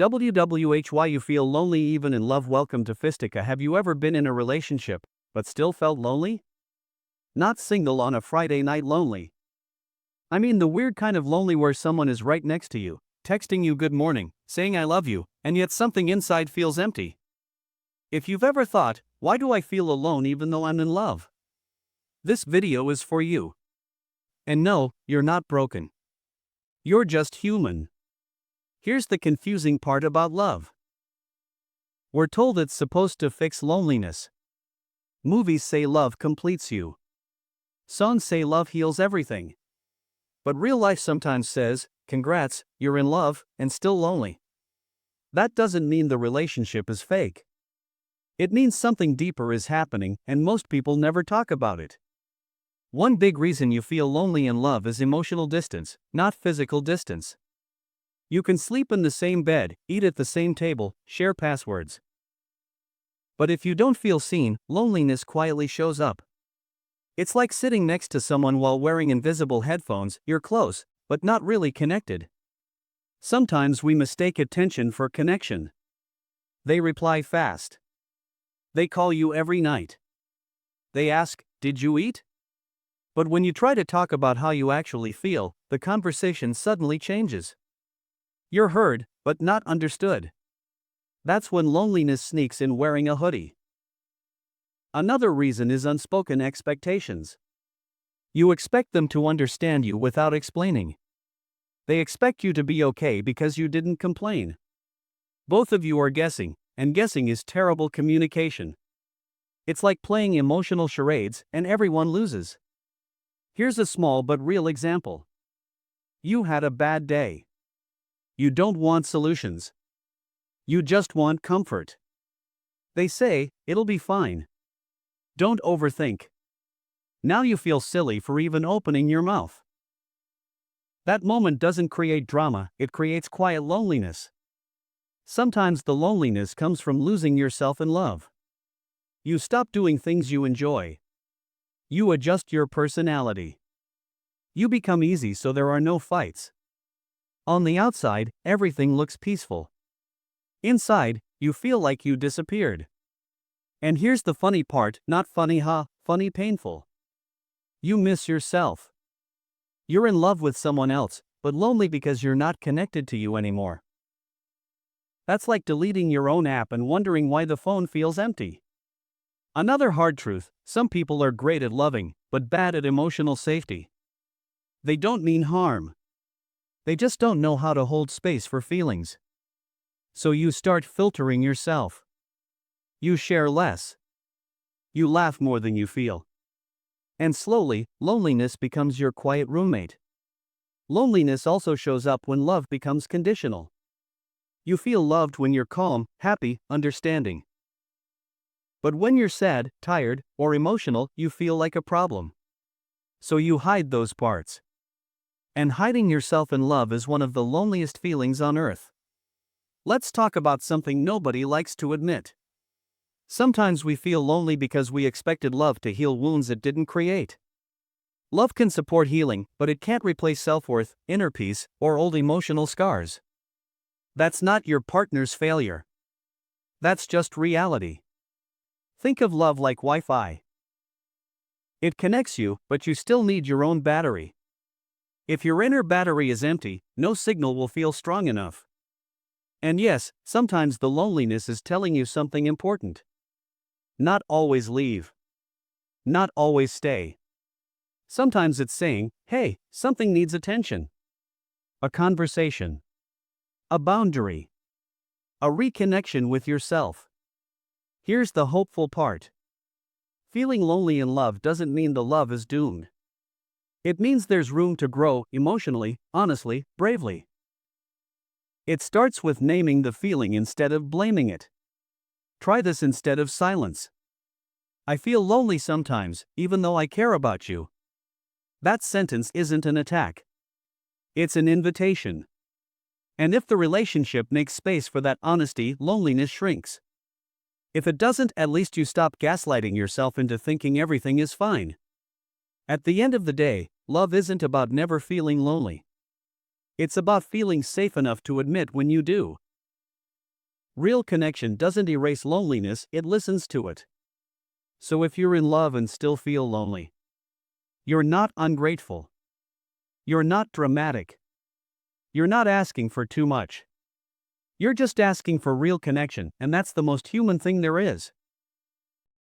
WWH, why you feel lonely even in love. Welcome to Fistica. Have you ever been in a relationship, but still felt lonely? Not single on a Friday night lonely. I mean the weird kind of lonely where someone is right next to you, texting you good morning, saying I love you, and yet something inside feels empty. If you've ever thought, why do I feel alone even though I'm in love? This video is for you. And no, you're not broken. You're just human. Here's the confusing part about love. We're told it's supposed to fix loneliness. Movies say love completes you. Songs say love heals everything. But real life sometimes says, congrats, you're in love, and still lonely. That doesn't mean the relationship is fake. It means something deeper is happening, and most people never talk about it. One big reason you feel lonely in love is emotional distance, not physical distance. You can sleep in the same bed, eat at the same table, share passwords. But if you don't feel seen, loneliness quietly shows up. It's like sitting next to someone while wearing invisible headphones. You're close, but not really connected. Sometimes we mistake attention for connection. They reply fast. They call you every night. They ask, "Did you eat?" But when you try to talk about how you actually feel, the conversation suddenly changes. You're heard, but not understood. That's when loneliness sneaks in wearing a hoodie. Another reason is unspoken expectations. You expect them to understand you without explaining. They expect you to be okay because you didn't complain. Both of you are guessing, and guessing is terrible communication. It's like playing emotional charades, and everyone loses. Here's a small but real example. You had a bad day. You don't want solutions. You just want comfort. They say, it'll be fine. Don't overthink. Now you feel silly for even opening your mouth. That moment doesn't create drama, it creates quiet loneliness. Sometimes the loneliness comes from losing yourself in love. You stop doing things you enjoy. You adjust your personality. You become easy so there are no fights. On the outside, everything looks peaceful. Inside, you feel like you disappeared. And here's the funny part, not funny funny painful. You miss yourself. You're in love with someone else, but lonely because you're not connected to you anymore. That's like deleting your own app and wondering why the phone feels empty. Another hard truth, some people are great at loving, but bad at emotional safety. They don't mean harm. They just don't know how to hold space for feelings. So you start filtering yourself. You share less. You laugh more than you feel. And slowly, loneliness becomes your quiet roommate. Loneliness also shows up when love becomes conditional. You feel loved when you're calm, happy, understanding. But when you're sad, tired, or emotional, you feel like a problem. So you hide those parts. And hiding yourself in love is one of the loneliest feelings on earth. Let's talk about something nobody likes to admit. Sometimes we feel lonely because we expected love to heal wounds it didn't create. Love can support healing, but it can't replace self-worth, inner peace, or old emotional scars. That's not your partner's failure. That's just reality. Think of love like Wi-Fi. It connects you, but you still need your own battery. If your inner battery is empty, no signal will feel strong enough. And yes, sometimes the loneliness is telling you something important. Not always leave. Not always stay. Sometimes it's saying, hey, something needs attention. A conversation. A boundary. A reconnection with yourself. Here's the hopeful part. Feeling lonely in love doesn't mean the love is doomed. It means there's room to grow emotionally, honestly, bravely. It starts with naming the feeling instead of blaming it. Try this instead of silence. I feel lonely sometimes, even though I care about you. That sentence isn't an attack. It's an invitation. And if the relationship makes space for that honesty, loneliness shrinks. If it doesn't, at least you stop gaslighting yourself into thinking everything is fine. At the end of the day, love isn't about never feeling lonely. It's about feeling safe enough to admit when you do. Real connection doesn't erase loneliness, it listens to it. So if you're in love and still feel lonely, you're not ungrateful. You're not dramatic. You're not asking for too much. You're just asking for real connection, and that's the most human thing there is.